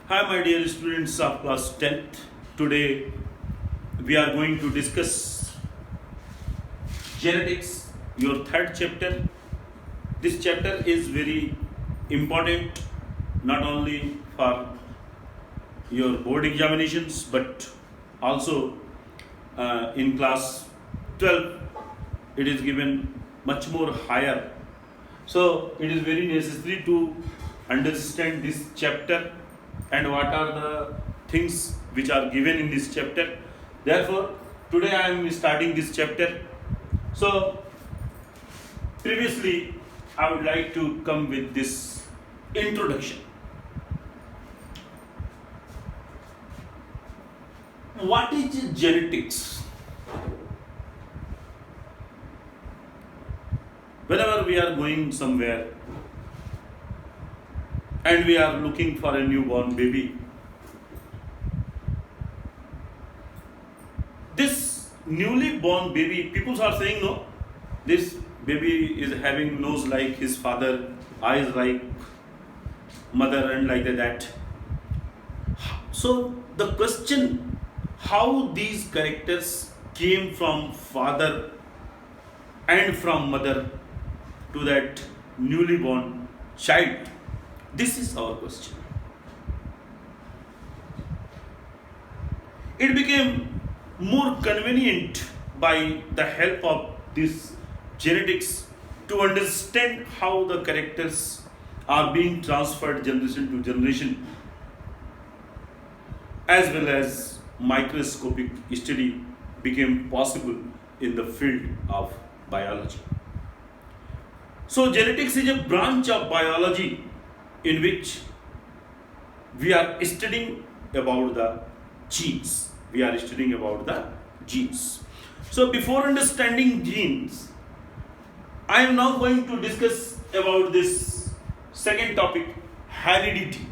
Hi, my dear students of class 10th. Today we are going to discuss genetics, your third chapter. This chapter is very important not only for your board examinations but also in class 12 it is given much more higher. So it is very necessary to understand this chapter and what are the things which are given in this chapter. Therefore, today I am starting this chapter. So, previously, I would like to come with this introduction. What is genetics? Whenever we are going somewhere and we are looking for a newborn baby, this newly born baby, people are saying no, this baby is having nose like his father, eyes like mother, and like that. So the question, how these characters came from father and from mother to that newly born child, this is our question. It became more convenient by the help of this genetics to understand how the characters are being transferred generation to generation, as well as microscopic study became possible in the field of biology. So genetics is a branch of biology in which we are studying about the genes. We are studying about the genes. So before understanding genes, I am now going to discuss about this second topic, heredity.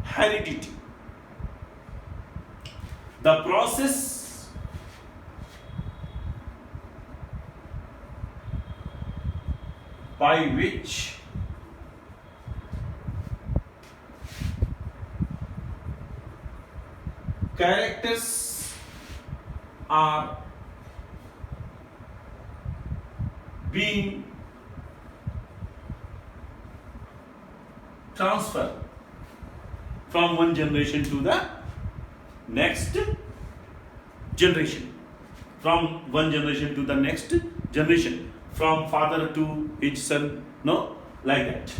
Heredity. The process by which characters are being transferred from one generation to the next generation, from one generation to the next generation, from father to his son, no, like that.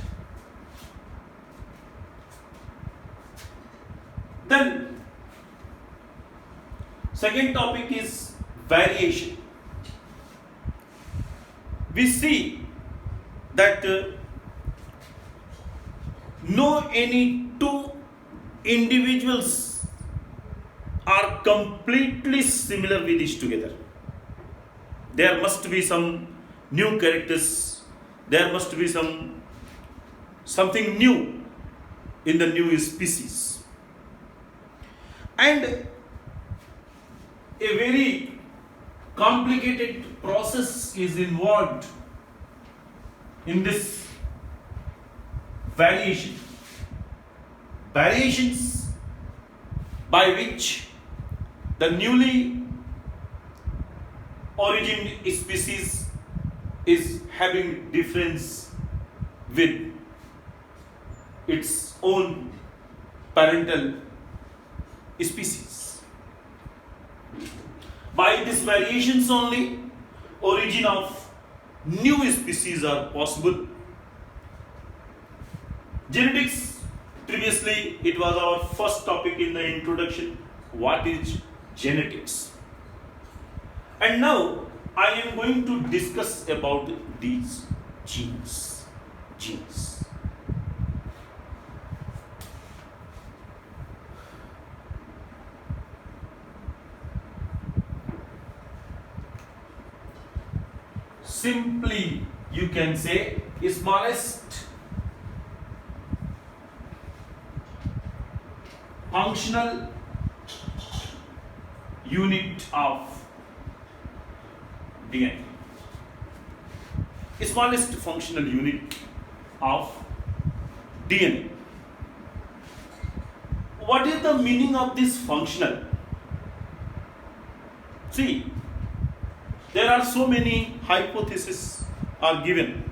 Then second topic is variation. We see that no any two individuals are completely similar with each together. There must be some new characters. There must be something new in the new species, and a very complicated process is involved in this variation. Variations by which the newly origined species is having difference with its own parental species. By these variations only, origin of new species are possible. Genetics, previously it was our first topic in the introduction. What is genetics? And now I am going to discuss about these genes. Genes. Simply, you can say smallest functional unit of DNA. Smallest functional unit of DNA. what is the meaning of this functional? See, there are so many hypotheses are given.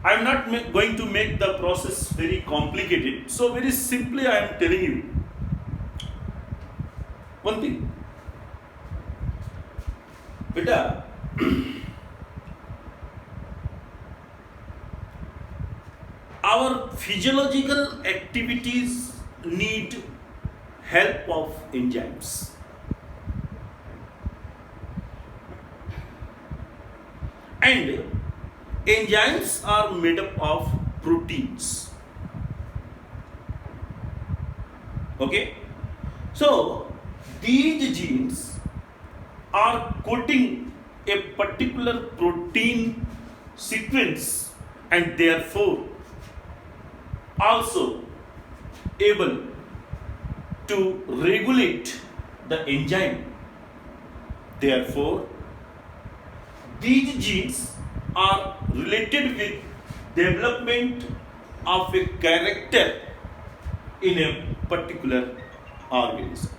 I am not going to make the process very complicated. So very simply I am telling you one thing. Beta, our physiological activities need help of enzymes. And enzymes are made up of proteins. Okay? So, these genes are coding a particular protein sequence and therefore also able to regulate the enzyme. Therefore, these genes are related with development of a character in a particular organism.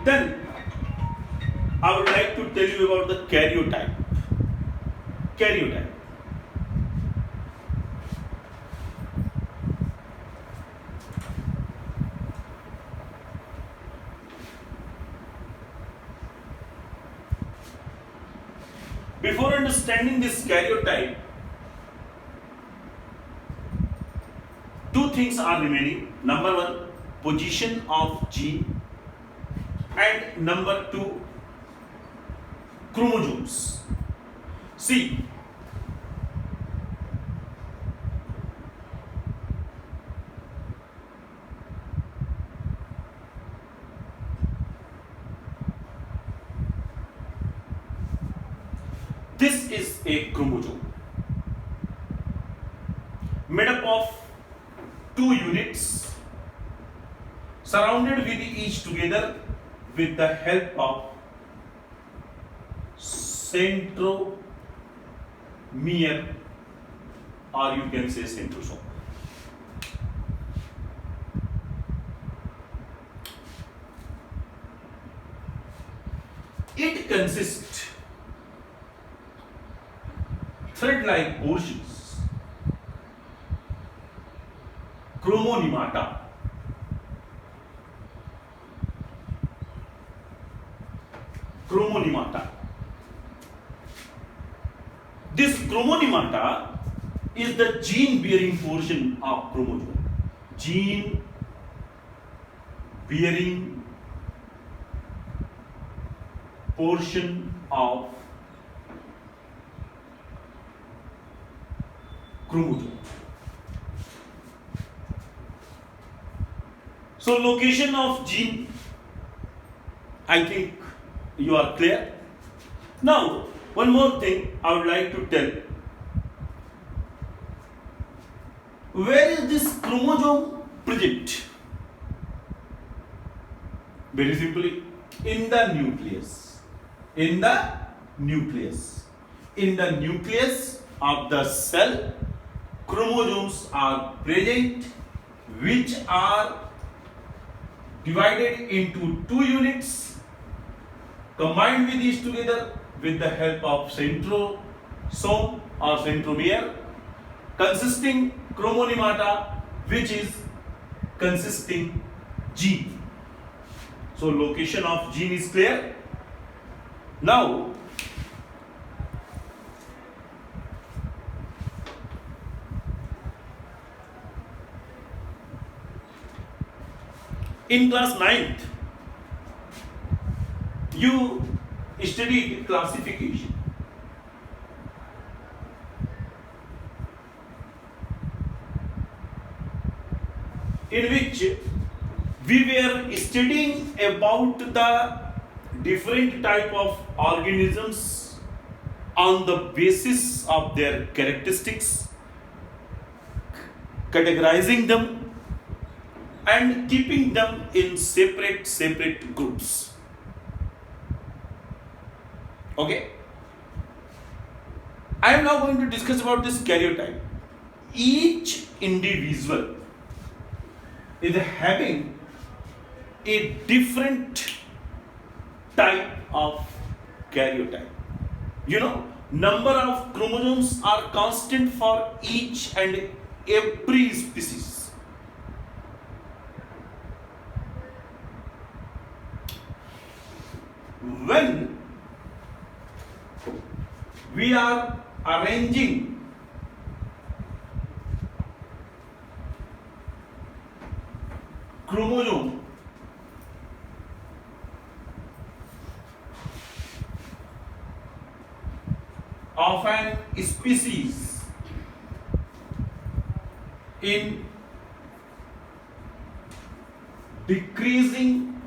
Then I would like to tell you about the karyotype. Before understanding this karyotype, two things are remaining. Number one, position of gene, and number two, chromosomes. See, this is a chromosome made up of two units surrounded with each together with the help of centromere, or you can say centrosome. It consists thread-like portions, chromonemata, This chromonemata is the gene-bearing portion of chromosome. Gene-bearing portion of chromosome. So location of gene, I think you are clear. Now, one more thing I would like to tell. Where is this chromosome present? Very simply, in the nucleus. In the nucleus of the cell, chromosomes are present, which are divided into two units, combined with these together with the help of centrosome or centromere, consisting chromonemata, which is consisting gene. So location of gene is clear. Now, in class 9th, you studied classification. In which we were studying about the different type of organisms on the basis of their characteristics, categorizing them and keeping them in separate groups. Okay? I am now going to discuss about this karyotype. Each individual is having a different type of karyotype. You know, number of chromosomes are constant for each and every species. When we are arranging chromosome of an species in decreasing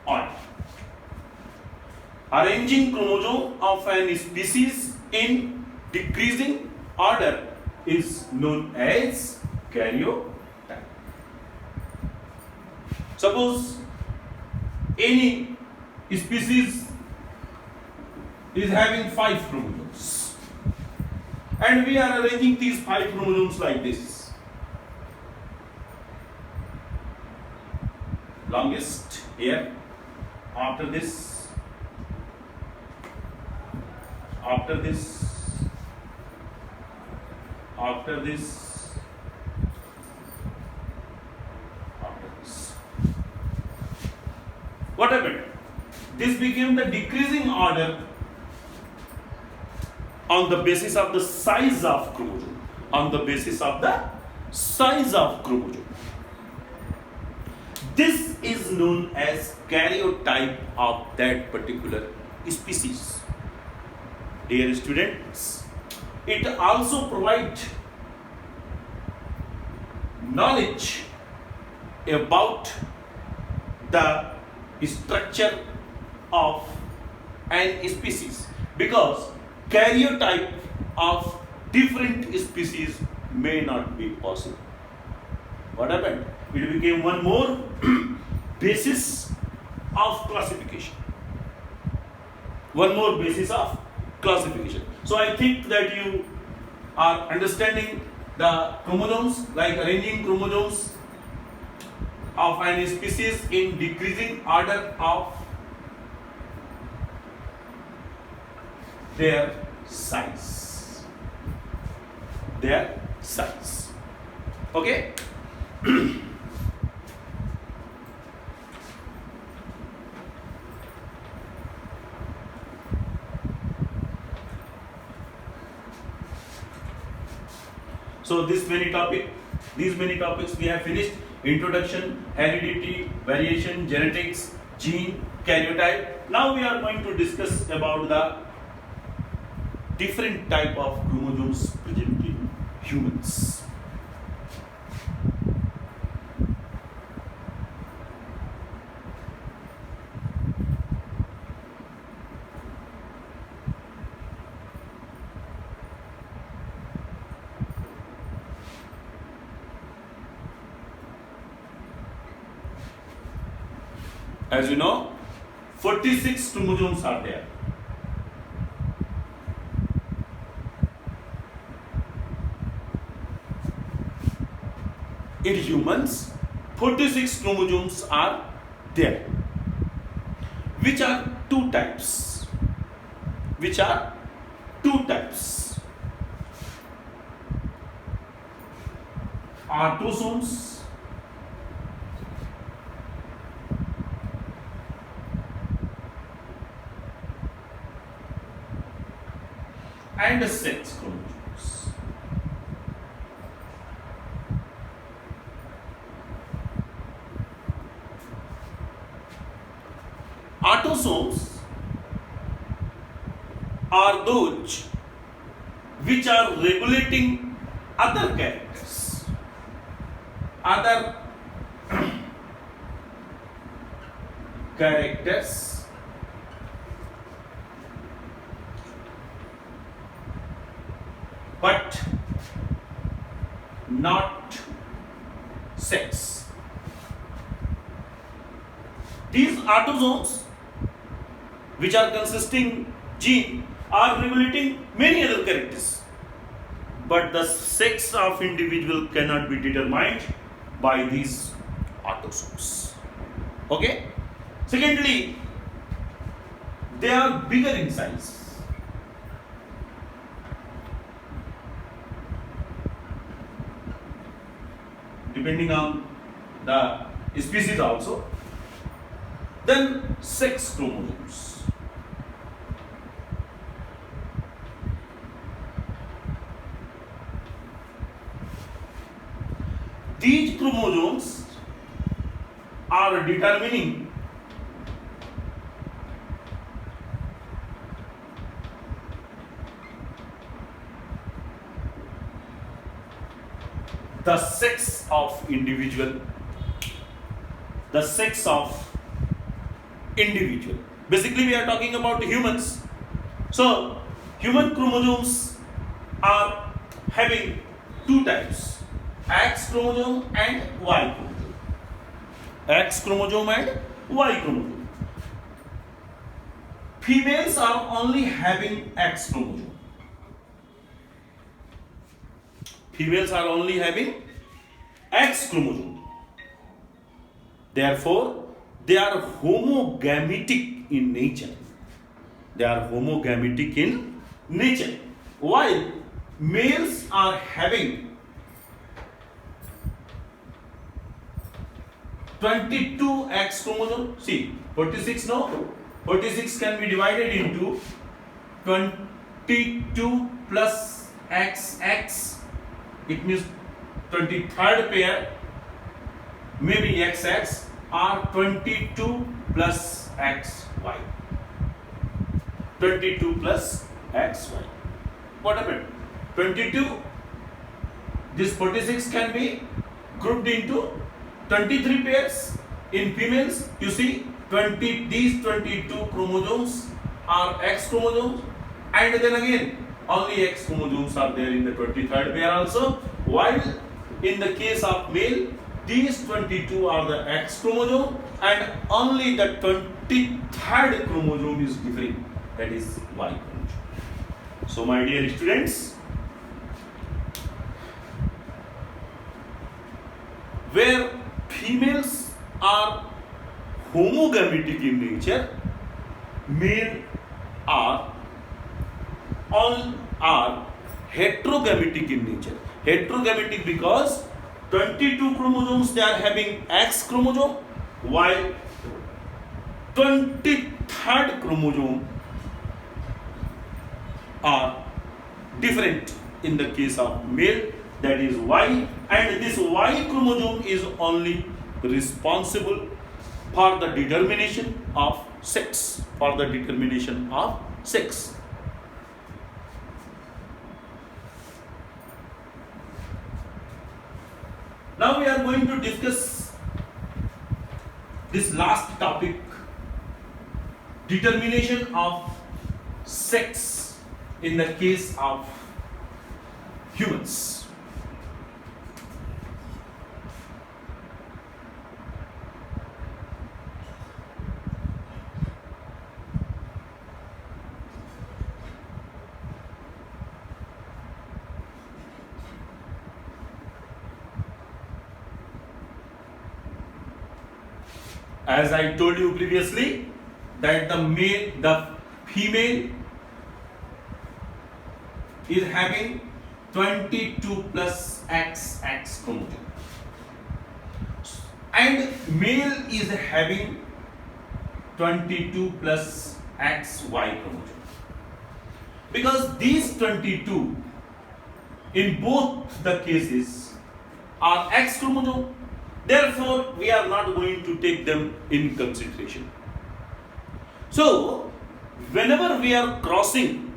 order. Arranging chromosome of an species in decreasing order is known as karyotype. Suppose any species is having 5 chromosomes, and we are arranging these 5 chromosomes like this. Longest here, after this, after this, after this, after this. What happened? This became the decreasing order on the basis of the size of chromosome. On the basis of the size of chromosome. This is known as karyotype of that particular species. Dear students, it also provides knowledge about the structure of an species, because karyotype of different species may not be possible. What happened? It became one more basis of classification. One more basis of classification. So I think that you are understanding the chromosomes, like arranging chromosomes of an species in decreasing order of their size. Their size. Okay? So these many topics we have finished: introduction, heredity, variation, genetics, gene, karyotype. Now we are going to discuss about the different type of chromosomes present in humans. As you know, 46 chromosomes are there. In humans, 46 chromosomes are there, which are two types. Autosomes and sex chromosomes. Autosomes are those which are regulating other characters, but not sex. These autosomes, which are consisting gene are regulating many other characters. But the sex of individual cannot be determined by these autosomes. Okay? Secondly, they are bigger in size. Depending on the species also. Then sex chromosomes. These chromosomes are determining the sex of individual. The sex of individual. Basically, we are talking about humans. So, human chromosomes are having two types, X chromosome and Y chromosome. X chromosome and Y chromosome. Females are only having X chromosome. Females are only having X chromosome. Therefore, they are homogametic in nature. They are homogametic in nature. While males are having 22 X chromosome. See, 46 no? 46 can be divided into 22 plus XX. It means 23rd pair, maybe XX, or 22 plus XY. 22 plus XY. What happened? 22, this 46 can be grouped into 23 pairs. In females, you see, these 22 chromosomes are X chromosomes, and then again, only X chromosomes are there in the 23rd pair also, while in the case of male, these 22 are the X chromosome and only the 23rd chromosome is differing, that is Y chromosome. So my dear students, where females are homogametic in nature, male are all are heterogametic in nature. Heterogametic because 22 chromosomes they are having X chromosome, while 23rd chromosome are different in the case of male, that is Y, and this Y chromosome is only responsible for the determination of sex, for the determination of sex. Now we are going to discuss this last topic, determination of sex in the case of humans. As I told you previously, that the female is having 22 plus XX chromosome, and male is having 22 plus XY chromosome. Because these 22 in both the cases are X chromosome, therefore we are not going to take them in consideration. So whenever we are crossing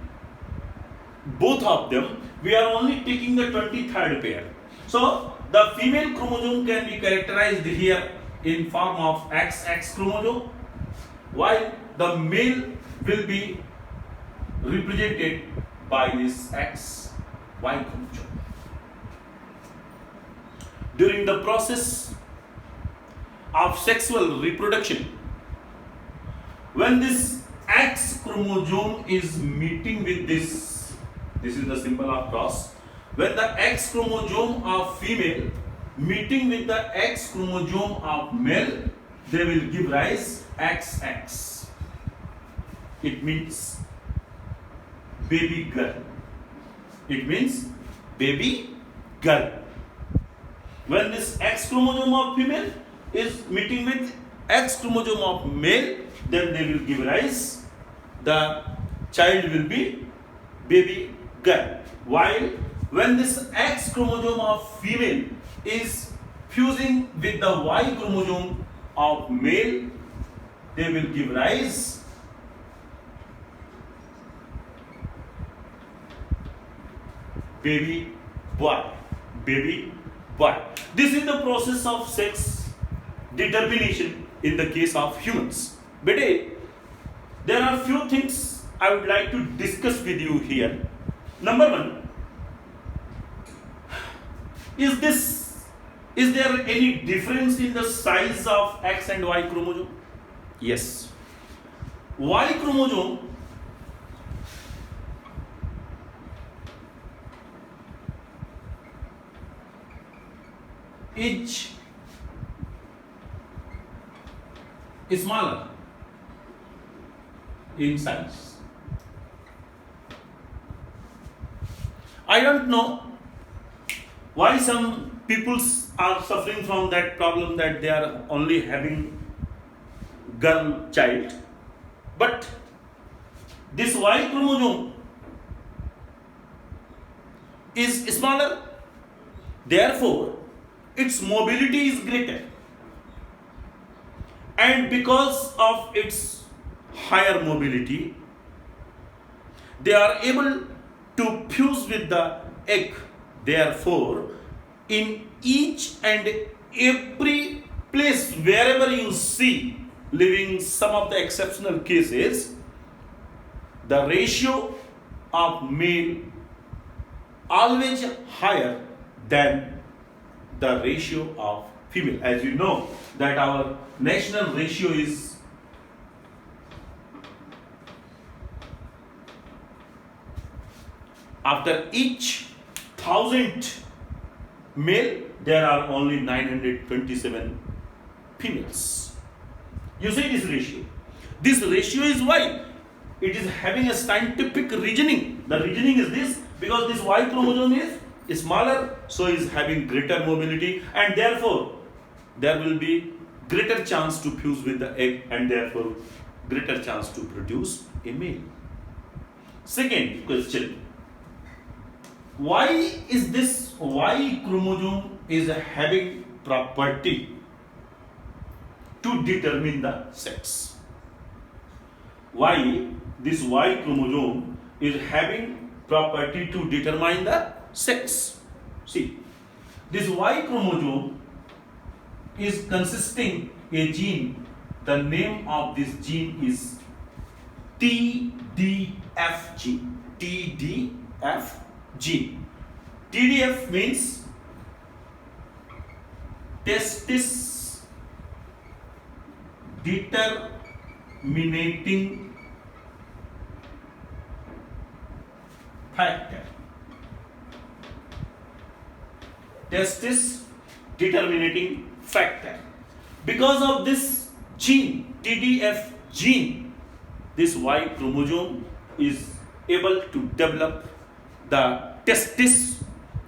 both of them, we are only taking the 23rd pair. So the female chromosome can be characterized here in form of XX chromosome, while the male will be represented by this XY chromosome. During the process of sexual reproduction, when this X chromosome chromosome is meeting with this is the symbol of cross. When the X chromosome of female meeting with the X chromosome of male, they will give rise XX. It means baby girl. It means baby girl. When this X chromosome of female is meeting with X chromosome of male, then they will give rise. The child will be baby girl. While when this X chromosome of female is fusing with the Y chromosome of male, they will give rise baby boy. Baby boy. This is the process of sex determination in the case of humans. But there are few things I would like to discuss with you here. Number one, is there any difference in the size of X and Y chromosome? Yes. Y chromosome is smaller in size. I don't know why some people are suffering from that problem that they are only having girl child, but this Y chromosome is smaller, therefore its mobility is greater, and because of its higher mobility they are able to fuse with the egg. Therefore, in each and every place wherever you see, leaving some of the exceptional cases, the ratio of male always higher than the ratio of female. As you know that our national ratio is after each 1000 male there are only 927 females. You see this ratio. This ratio is why it is having a scientific reasoning. The reasoning is this: because this Y chromosome is smaller, so is having greater mobility, and therefore there will be greater chance to fuse with the egg, and therefore greater chance to produce a male. Second question: why is this Y chromosome is having property to determine the sex? Why this Y chromosome is having property to determine the sex? See, this Y chromosome is consisting a gene. The name of this gene is TDF gene. TDF gene. TDF means testis determinating factor. Testis determinating factor. Because of this gene, TDF gene, this Y chromosome is able to develop the testis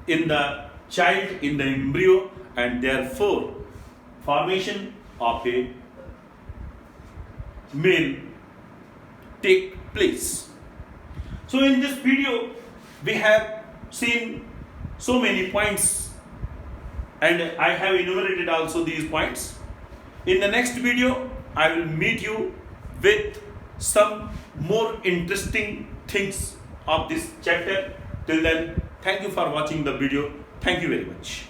in the child, in the embryo, and therefore formation of a male take place. So in this video we have seen so many points, and I have enumerated also these points. In the next video I will meet you with some more interesting things of this chapter. Till then, thank you for watching the video. Thank you very much.